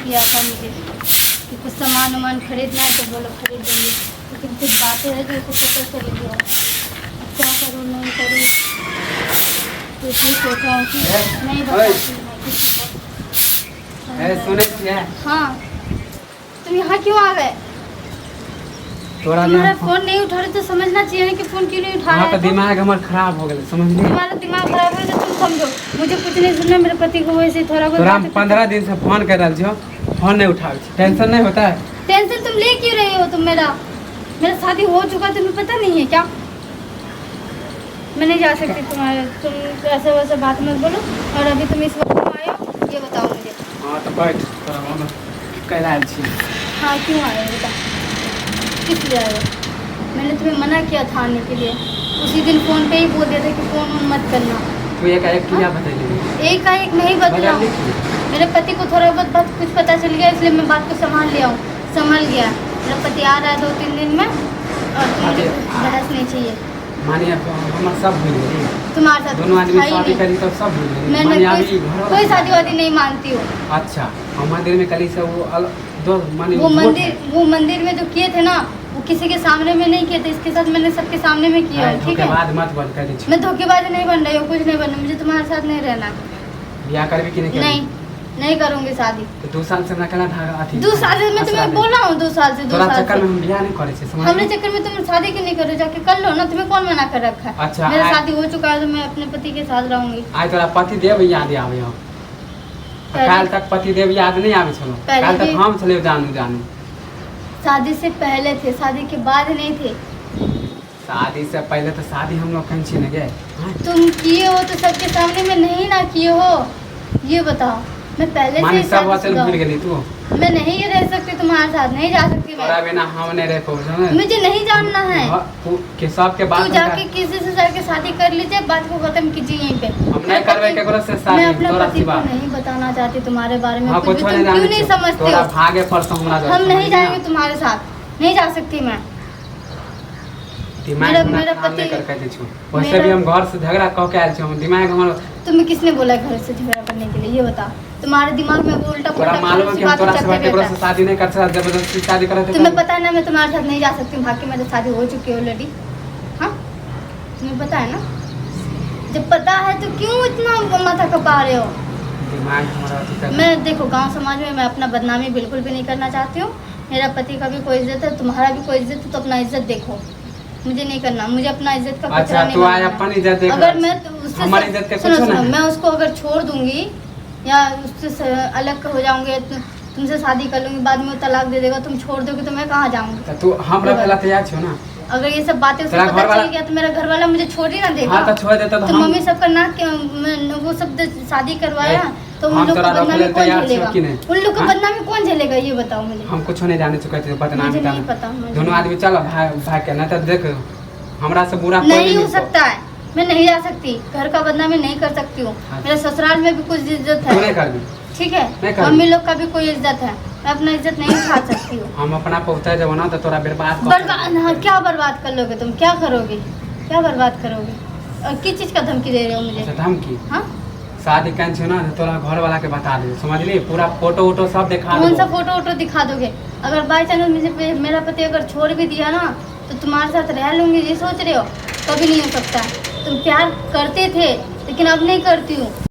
किया था मुझे कि कुछ सामान खरीदना है तो बोलो खरीद देंगे, लेकिन कुछ बातें हैं जो उसे पता चल गया। क्या करूँ नहीं करूँ, तो इसलिए सोचा हूँ कि नहीं बताती मैं किसी को। सुने हाँ, तुम यहाँ क्यों आ गए? तुम्हारा फोन नहीं उठा रहे तो समझना चाहिए कि फोन क्यों नहीं उठा रहे? तो दिमाग हमारा खराब हो गया, समझ ली? तुम्हारा दिमाग खराब है तो तुम समझो, मुझे कुछ नहीं सुनना। मेरे पति को वैसे थोड़ा बहुत तोरा 15 दिन से फोन कर रहा हो, फोन नहीं उठावे, टेंशन नहीं होता है? टेंशन तुम ले क्यों रहे हो? तुम मेरा शादी हो चुका, तुम्हें पता नहीं है क्या? मैं नहीं जा सकती तुम्हारे, तुम ऐसे वैसे बात मत बोलो। और अभी तुम इस वक्त आए हो ये बताओ मुझे। हाँ तो बैठ, कह रहा है। हाँ क्यों आए हो बता, किस लिए आए हो? मैंने तुम्हें मना किया था आने के लिए, उसी दिन फ़ोन पे ही बोल दिया था कि फ़ोन मत करना। तू एक क्या बताइए? एक नहीं बदला हूँ। मेरे पति को थोड़ा बहुत बात कुछ पता चल गया, इसलिए मैं बात को संभाल लिया हूँ, संभल गया। मेरा पति आ रहा है 2-3 दिन में, और मुझे बहस नहीं चाहिए। मानिए हमारा सब भूल गए, तुम्हारे साथ दोनों आदमी शादी करी तो सब भूल गए। मैंने कोई शादी वादी नहीं मानती हूँ। अच्छा, हम मंदिर में कली से वो मंदिर में जो किए थे ना, वो किसी के सामने में नहीं किए थे, इसके साथ मैंने सबके सामने में किया है। ठीक है, बाद मत बंद कर दीजिए। मैं धोखेबाज नहीं बन रही हूँ, कुछ नहीं बनना, मुझे तुम्हारे साथ नहीं रहना। ब्याह कर भी कि नहीं करूँगी शादी। तो 2 साल से ना कला धागा थी। 2 साल से मैं तुम्हें बोला हूँ, 2 साल से चक्कर में हम ब्याह नहीं करे छे, समझ? हमरे चक्कर में तुम शादी क्यों नहीं करो? जाके कर लो ना, तुम्हें कौन मना कर रखा है? अच्छा, मेरा शादी हो चुका है तो मैं अपने पति के साथ रहूंगी। आज तोरा पति देव याद आवे हो? काल तक पति देव याद नहीं आवे छलो, काल तक हम चले जानू। शादी से पहले थे, शादी के बाद नहीं थे। शादी से पहले तो शादी हम लोग कहीं न गए। तुम किए हो तो सबके सामने में नहीं ना किए हो, ये बताओ। मैं पहले से सब वचन भूल गई तू। मैं नहीं रह सकती तुम्हारे साथ, नहीं जा सकती मैं। तोरा बिना हम नहीं रह पाऊँ। मुझे नहीं जानना है कि सब के बात तू जाके किसी से जाके शादी कर लीजिए, बात को खत्म कीजिए यहीं पे। हम नहीं करवे केकरो से शादी। मैं अपने पति को नहीं बताना चाहती तुम्हारे बारे में कुछ भी। तुम क्यों नहीं समझते हो? तोरा भागे परसों हमरा हम नहीं जाएंगे तुम्हारे साथ, नहीं जा सकती मैं। मेरा पति वैसे भी हम घर से झगड़ा कह के आए छे, हम दिमाग हमारा। तुम्हें किसने बोला घर से झगड़ा करने के लिए, ये बता? तुम्हारे दिमाग में वो उल्टा पुल्टा मालूम है कि हम तोरा से शादी नहीं कर सकते, जबरदस्ती शादी करते। तुम्हें पता है ना मैं तुम्हारे साथ नहीं जा सकती, भाग के मैं तो शादी हो चुकी है ऑलरेडी। हाँ तुम्हें पता है ना? जब पता है तो क्यों इतना माथा खपा रहे हो? दिमाग हमारा मैं देखो, गांव समाज में मैं अपना बदनामी बिल्कुल भी नहीं करना चाहती हूँ। मेरा पति का भी कोई इज्जत है, तुम्हारा भी कोई इज्जत है, तो अपना इज्जत देखो। मुझे नहीं करना, मुझे अपना इज्जत का अच्छा, नहीं तू आए अपन इज्जत देख। अगर मैं उससे हमारी इज्जत के कुछ सुनो, मैं उसको अगर छोड़ दूंगी या उससे अलग हो जाऊंगी, तुमसे शादी कर लूंगी, बाद में वो तलाक दे देगा, तुम छोड़ दोगे तो मैं कहाँ जाऊंगी? तू हमरा पहला तैयार छो ना? अगर ये सब बातें उसको पता चल गया तो मेरा घर वाला मुझे छोड़ ही ना देगा। हाँ, तो छोड़ देता तो मम्मी सबका नाक वो सब शादी करवाया, तो उन लोग को बदनामी कौन झेलेगा? उन लोग को बदनामी कौन झेलेगा, ये बताओ मुझे। हम कुछ नहीं जाने चुके थे, बदनामी नहीं पता। दोनों आदमी चलो भाई के ना, तो देख हमरा से बुरा नहीं हो सकता है। मैं नहीं जा सकती, घर का बदनामी नहीं कर सकती हूँ। मेरे ससुराल में भी कुछ इज्जत है, ठीक है? मम्मी लोग का भी कोई इज्जत है, मैं अपना इज्जत नहीं खा सकती हूँ। हम अपना पहुँचा जब ना तो तोरा बर्बाद क्या बर्बाद कर लोगे तुम? क्या करोगे? क्या बर्बाद करोगे? और किस चीज का धमकी दे रहे हो मुझे? धमकी? हाँ, शादी कैन छे ना, तोरा घर वाला के बता दे, समझ ली? पूरा फोटो सब दिखा दो। कौन सा फोटो दिखा दोगे? अगर बाय चांस मुझे मेरा पति अगर छोड़ भी दिया ना, तो तुम्हारे साथ रह लूंगी, ये सोच रहे हो? कभी नहीं हो सकता। तुम प्यार करते थे, लेकिन अब नहीं करती हूँ।